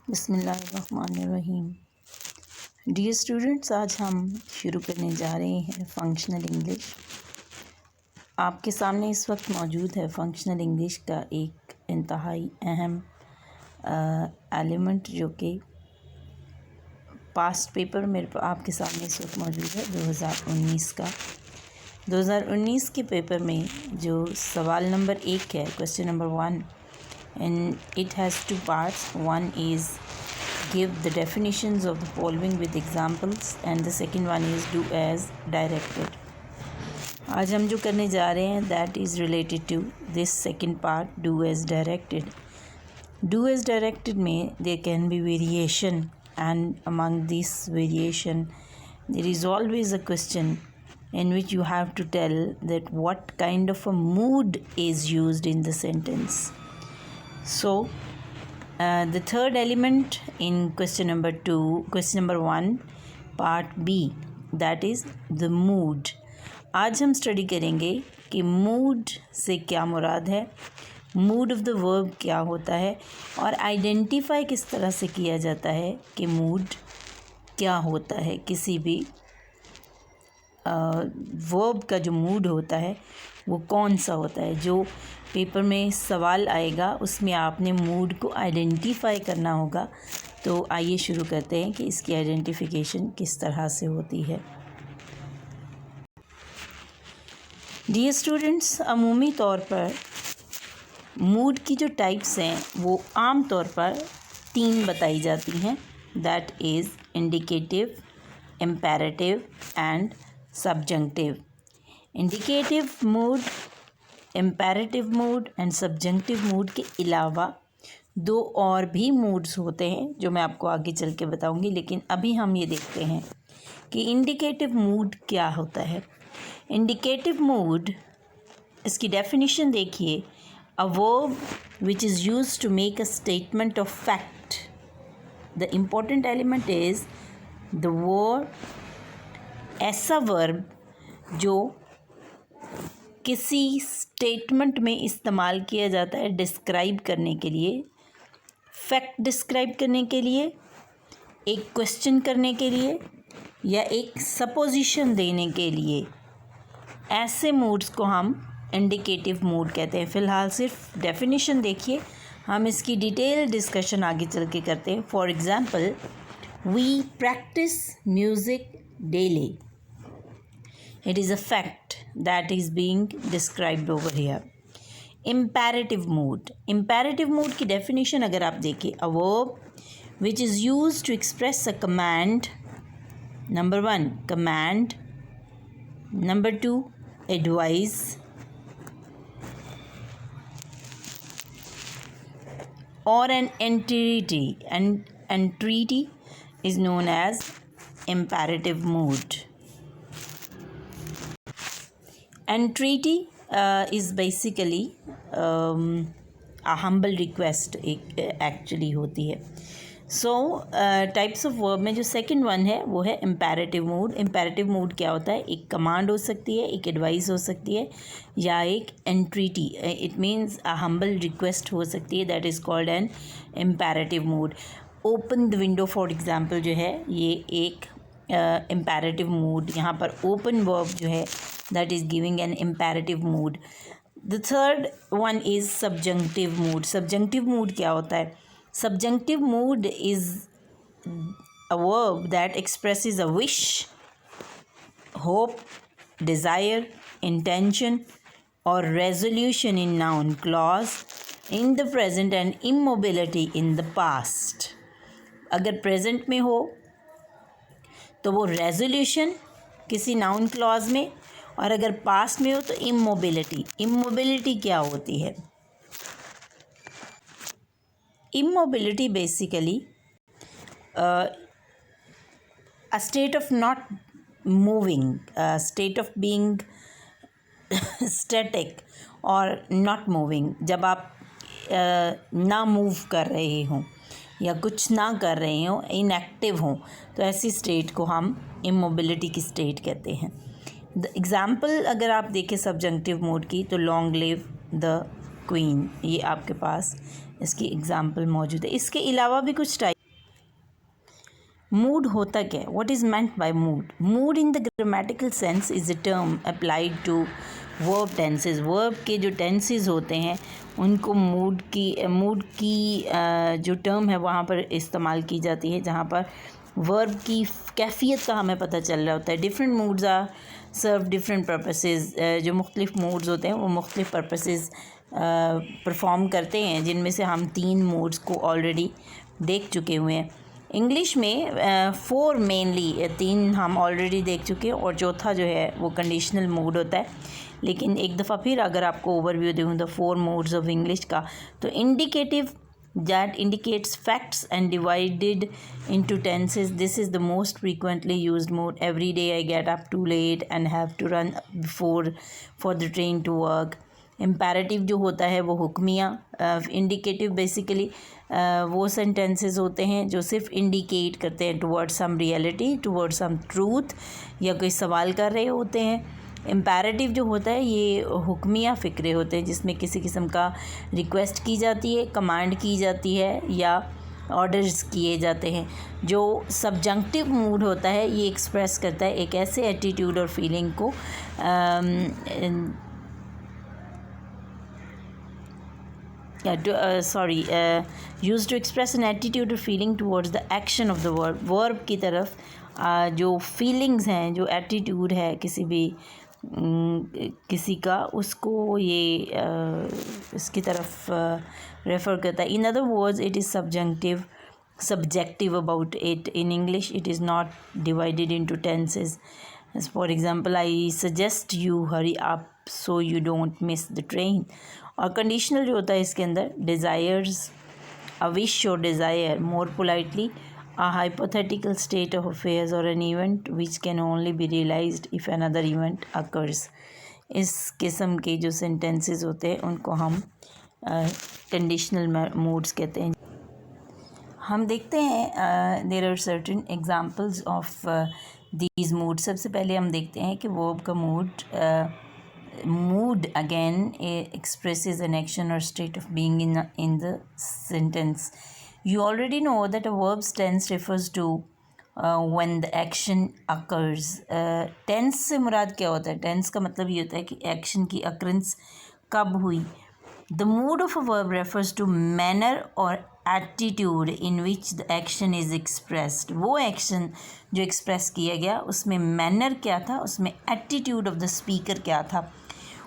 बिस्मिल्लाहिर्रहमानिर्रहीम। Dear students, आज हम शुरू करने जा रहे हैं फंक्शनल इंग्लिश। आपके सामने इस वक्त मौजूद है फंक्शनल इंग्लिश का एक इंतहाई अहम एलिमेंट जो कि पास्ट पेपर मेरे आपके सामने इस वक्त मौजूद है 2019 का। 2019 के पेपर में जो सवाल नंबर 1 है, question number 1, and it has two parts. One is give the definitions of the following with examples and the second one is do as directed. आज हम जो करने जा रहे हैं that is related to this second part, do as directed. Do as directed में there can be variation, and among this variation there is always a question in which you have to tell that what kind of a mood is used in the sentence. So, the third element in question number 1, part B, that is the mood. आज हम study करेंगे कि mood से क्या मुराद है, mood off the verb क्या होता है और आइडेंटिफाई किस तरह से किया जाता है कि मूड क्या होता है। किसी भी वर्ब का जो मूड होता है वो कौन सा होता है। जो पेपर में सवाल आएगा उसमें आपने मूड को आइडेंटिफाई करना होगा। तो आइए शुरू करते हैं कि इसकी आइडेंटिफिकेशन किस तरह से होती है। डियर स्टूडेंट्स, अमूमी तौर पर मूड की जो टाइप्स हैं वो आम तौर पर 3 बताई जाती हैं, that is indicative, imperative and subjunctive. Indicative mood, imperative mood and subjunctive mood के अलावा 2 और भी मूड्स होते हैं जो मैं आपको आगे चल के बताऊंगी, लेकिन अभी हम ये देखते हैं कि इंडिकेटिव मूड क्या होता है। इंडिकेटिव मूड, इसकी डेफिनेशन देखिए, a verb which is used to make a statement of fact. The important element is the verb, ऐसा वर्ब जो किसी स्टेटमेंट में इस्तेमाल किया जाता है डिस्क्राइब करने के लिए, फैक्ट डिस्क्राइब करने के लिए, एक क्वेश्चन करने के लिए या एक सपोजिशन देने के लिए। ऐसे मूड्स को हम इंडिकेटिव मूड कहते हैं। फ़िलहाल सिर्फ डेफिनेशन देखिए, हम इसकी डिटेल डिस्कशन आगे चल के करते हैं। For example, we practise music daily. It is a fact that is being described over here. Imperative mood. Imperative mood की definition अगर आप देखें, a verb which is used to express a command. Number 1, command. Number 2, advice. Or an entreaty. And entreaty is known as imperative mood. Entreaty is basically a humble request एक actually होती है। सो types of verb में जो second one है वो है imperative mood. Imperative mood क्या होता है? एक कमांड हो सकती है, एक एडवाइस हो सकती है या एक entreaty, it means a humble request हो सकती है, that is called an imperative mood. Open the window for example जो है ये एक इम्पेरेटिव मूड, यहाँ पर ओपन वर्ब जो है that is giving an imperative mood. The third one is subjunctive mood. Subjunctive mood क्या होता है? Subjunctive mood is a verb that expresses a wish, hope, desire, intention or resolution in noun clause in the present and immobility in the past. अगर present में हो तो वो resolution किसी noun clause में, और अगर पास्ट में हो तो इमोबिलिटी। इमोबिलिटी क्या होती है? Immobility basically a state of not moving, state of being static और नॉट मूविंग। जब आप ना मूव कर रहे हों या कुछ ना कर रहे हों, इनएक्टिव हों, तो ऐसी स्टेट को हम इमोबिलिटी की स्टेट कहते हैं। द एग्ज़ाम्पल अगर आप देखें सब्जंक्टिव मोड की, तो लॉन्ग लिव द क्वीन, ये आपके पास इसकी एग्ज़ाम्पल मौजूद है। इसके अलावा भी कुछ टाइप मूड होता क्या है? What is meant by mood? Mood in the grammatical sense is a term applied to verb tenses. Verb के जो टेंसेस होते हैं उनको मूड की जो टर्म है वहाँ पर इस्तेमाल की जाती है, जहाँ पर वर्ब की कैफियत का हमें पता चल रहा होता है। Different moods are serve different purposes. जो मुख्तलिफ मूड्स होते हैं वो मुख्तलिफ पर्पसेस परफॉर्म करते हैं, जिनमें से हम 3 मूड्स को ऑलरेडी देख चुके हुए हैं। इंग्लिश में 4 मेनली, 3 हम ऑलरेडी देख चुके हैं और चौथा जो है वो कंडीशनल मूड होता है। लेकिन एक दफ़ा फिर अगर आपको ओवरव्यू दूँ द 4 मूड्स ऑफ इंग्लिश का, तो indicative that indicates facts and divided into tenses. This is the most frequently used mode. Every day I get up too late and have to run before for the train to work. Imperative जो होता है वो हुक्मिया। Indicative basically वो sentences होते हैं जो सिर्फ इंडिकेट करते हैं towards some reality, towards some truth, या कोई सवाल कर रहे होते हैं। इम्पेरेटिव जो होता है ये हुक्मिया फ़िक्रे होते हैं, जिसमें किसी किस्म का रिक्वेस्ट की जाती है, कमांड की जाती है या ऑर्डर्स किए जाते हैं। जो सब्जंक्टिव मूड होता है ये एक्सप्रेस करता है एक ऐसे एटीट्यूड और फीलिंग को used to express an attitude or feeling towards the action of the verb. verb की तरफ जो फीलिंग्स हैं, जो एटीट्यूड है किसी का, उसको ये इसकी तरफ रेफ़र करता है। In other words it is subjective about it. In English it is not divided into tenses. As for example, I suggest you hurry up so you don't miss the train. और conditional जो होता है इसके अंदर desires, a wish or desire, more politely a hypothetical state of affairs or an event which can only be realized if another event occurs. इस किस्म के जो sentences होते हैं उनको हम conditional moods कहते हैं। हम देखते हैं there are certain examples of these mood. सबसे पहले हम देखते हैं कि वर्ब का mood again expresses an action और state of being in the sentence. You already know that a verb's tense refers to when the action occurs. Tense से मुराद क्या होता है? टेंस का मतलब ये होता है कि एक्शन की अकरेंस कब हुई। The mood of a verb refers to manner or attitude in which the action is expressed. वो action जो express किया गया उसमें manner क्या था, उसमें attitude of the speaker क्या था।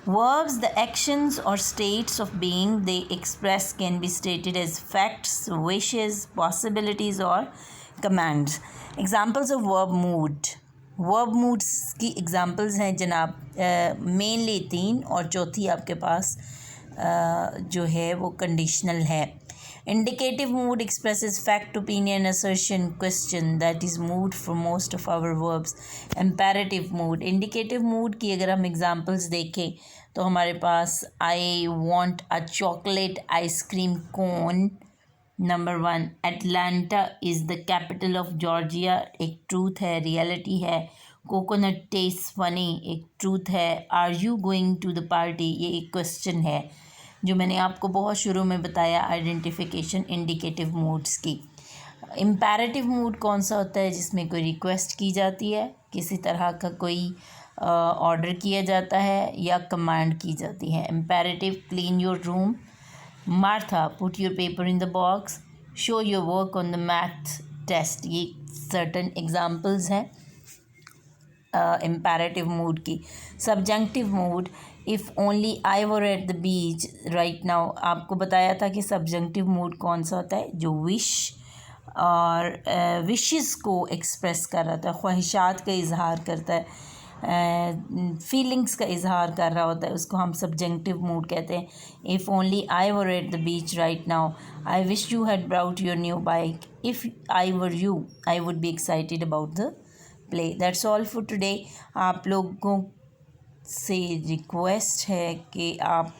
Verbs, the actions or states of being they express can be stated as facts, wishes, possibilities or commands. Examples of verb mood. Verb moods की examples हैं जनाब mainly 3 और चौथी आपके पास जो है वो कंडीशनल है। Indicative mood expresses fact, opinion, assertion, question, that is mood for most of our verbs. Imperative mood, indicative mood की अगर हम एग्जांपल्स देखें तो हमारे पास I want a chocolate ice cream cone. Number 1, Atlanta is the capital of Georgia, एक truth है, reality है। कोकोनट टेस्ट फनी, एक ट्रूथ है। Are you going to the party, ये एक क्वेश्चन है जो मैंने आपको बहुत शुरू में बताया, आइडेंटिफिकेशन इंडिकेटिव मूड्स की। इम्पेरेटिव मूड कौन सा होता है? जिसमें कोई रिक्वेस्ट की जाती है, किसी तरह का कोई ऑर्डर किया जाता है या कमांड की जाती है। Imperative, clean your room. Martha, put your paper in the box. Show your work on the math test, ये सर्टन एग्जाम्पल्स हैं इम्पेरेटिव मूड की। Subjunctive mood, if only I were at the beach right now, आपको बताया था कि subjunctive mood कौन सा होता है? जो विश और विशेस को एक्सप्रेस कर रहा था, ख्वाहिशात का इजहार करता है, फीलिंग्स का इजहार कर रहा होता है, उसको हम सब्जंक्टिव मूड कहते हैं। If only I were at the beach right now, I wish you had brought your new bike, if I were you I would be excited about the play. That's all for today. आप लोगों से request है कि आप